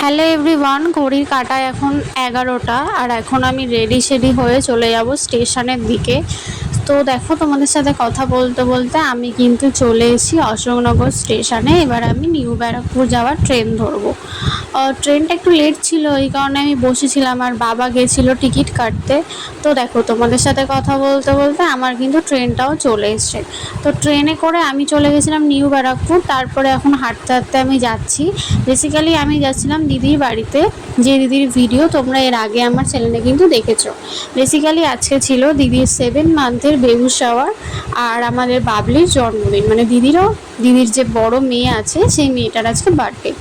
Hello everyone, ঘড়ির কাঁটায় এখন 11টা আর এখন আমি রেডি হয়ে চলে যাব স্টেশনের দিকে। তো দেখো, তোমাদের সাথে কথা বলতে বলতে আমি কিন্তু চলে এসেছি অশোকনগর স্টেশনে। এবার আমি নিউ ব্যারাকপুর যাওয়ার ট্রেন ধরবো। ট্রেনটা একটু লেট ছিল, এই কারণে আমি বসেছিলাম আর বাবা গেছিলো টিকিট কাটতে। তো দেখো, তোমাদের সাথে কথা বলতে বলতে আমার কিন্তু ট্রেনটাও চলে এসছে। তো ট্রেনে করে আমি চলে গেছিলাম নিউ ব্যারাকপুর। তারপরে এখন হাঁটতে হাঁটতে আমি যাচ্ছি। বেসিক্যালি আমি যাচ্ছিলাম দিদির বাড়িতে, যে দিদির ভিডিও তোমরা এর আগে আমার চ্যানেলে কিন্তু দেখেছো। বেসিক্যালি আজকে ছিল দিদির 7 মান্থের বেবি শাওয়ার আর আমাদের বাবলির জন্মদিন, মানে দিদির যে বড় মেয়ে আছে সেই মেয়েটার আজকে বার্থডে।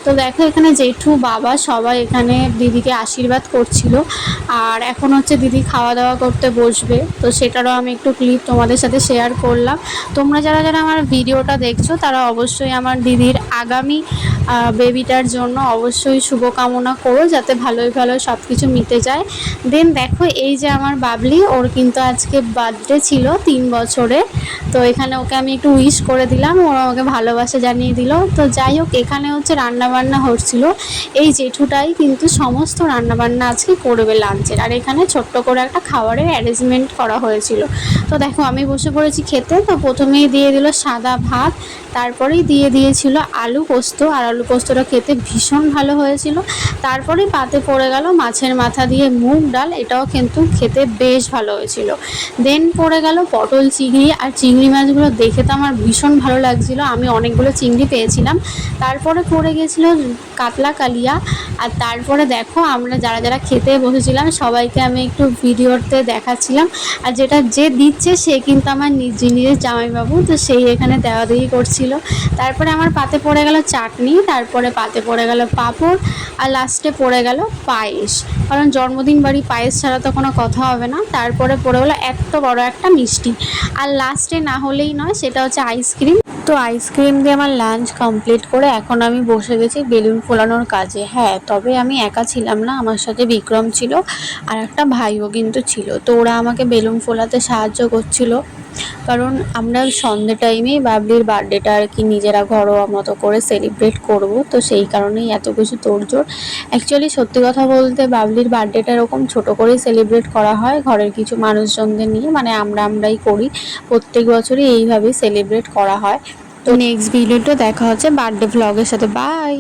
তো দেখো, এখানে জেঠু বাবা সবাই এখানে দিদিকে আশীর্বাদ করছিল। আর এখন হচ্ছে দিদি খাওয়া দাওয়া করতে বসবে, তো সেটারও আমি একটু ক্লিপ তোমাদের সাথে শেয়ার করলাম। তোমরা যারা যারা আমার ভিডিওটা দেখছো তারা অবশ্যই আমার দিদির আগামী বেবিটার জন্য অবশ্যই শুভকামনা করো, যাতে ভালোই সব কিছু মিটে যায়। দেন দেখো, এই যে আমার বাবলি, ওর কিন্তু আজকে বার্থডে ছিল 3 বছরে। তো এখানে ওকে আমি একটু উইশ করে দিলাম, ওরা আমাকে ভালোবাসা জানিয়ে দিল। তো যাই হোক, এখানে হচ্ছে রান্নাবান্না হচ্ছিল। এই জেঠুটাই কিন্তু সমস্ত রান্নাবান্না আজকে করবে লাঞ্চের, আর এখানে ছোট্ট করে একটা খাবারের অ্যারেঞ্জমেন্ট করা হয়েছিল। তো দেখো, আমি বসে পড়েছি খেতে। তো প্রথমেই দিয়ে দিল সাদা ভাত, তারপরেই দিয়ে দিয়েছিল আলু পোস্ত, আর আলু পোস্তটা খেতে ভীষণ ভালো হয়েছিল। তারপরেই পাতে পড়ে গেল মাছের মাথা দিয়ে মুগ ডাল, এটাও কিন্তু খেতে বেশ ভালো হয়েছিল। দেন পড়ে গেল পটল চিংড়ি, আর চিংড়ি মাছগুলো দেখে তো আমার ভীষণ ভালো লাগছিল, আমি অনেকগুলো চিংড়ি পেয়েছিলাম। তারপরে পড়ে গেছিলো কাতলা কালিয়া। আর তারপরে দেখো, আমরা যারা যারা খেতে বসেছিলাম সবাইকে আমি একটু ভিডিওতে দেখাচ্ছিলাম। আর যে দিচ্ছে সে কিন্তু আমার নিজের জামাইবাবু, তো সেই এখানে দেওয়া করছিল। তারপরে আমার পাতে পড়ে গেল চাটনি, তারপরে পাতে পড়ে গেল পাঁপড়, আর লাস্টে পড়ে গেল পায়েস, কারণ জন্মদিন বাড়ি পায়েস ছাড়া তো কোনো কথা হবে না। তারপরে পড়ে গেলো এত বড় একটা মিষ্টি, আর লাস্টে না হলেই নয়, সেটা হচ্ছে আইসক্রিম। তো আইসক্রিম দিয়ে আমার লাঞ্চ কমপ্লিট করে এখন আমি বসে গেছি বেলুন ফোলানোর কাজে। হ্যাঁ, তবে আমি একা ছিলাম না, আমার সাথে বিক্রম ছিল আর একটা ভাইও কিন্তু ছিল। তো ওরা আমাকে বেলুন ফোলাতে সাহায্য করছিল, কারণ আমরা সন্ধ্যে টাইমেই বাবলির বার্থডেটা আর কি নিজেরা ঘরোয়া মতো করে সেলিব্রেট করব। তো সেই কারণেই এত কিছু তোড়জোড়। অ্যাকচুয়ালি সত্যি কথা বলতে বাবলির বার্থডেটা এরকম ছোটো করেই সেলিব্রেট করা হয় ঘরের কিছু মানুষজনদের নিয়ে, মানে আমরাই করি, প্রত্যেক বছরই এইভাবেই সেলিব্রেট করা হয়। তো নেক্সট ভিডিওটা দেখা হচ্ছে বার্থডে ভ্লগের সাথে। বাই।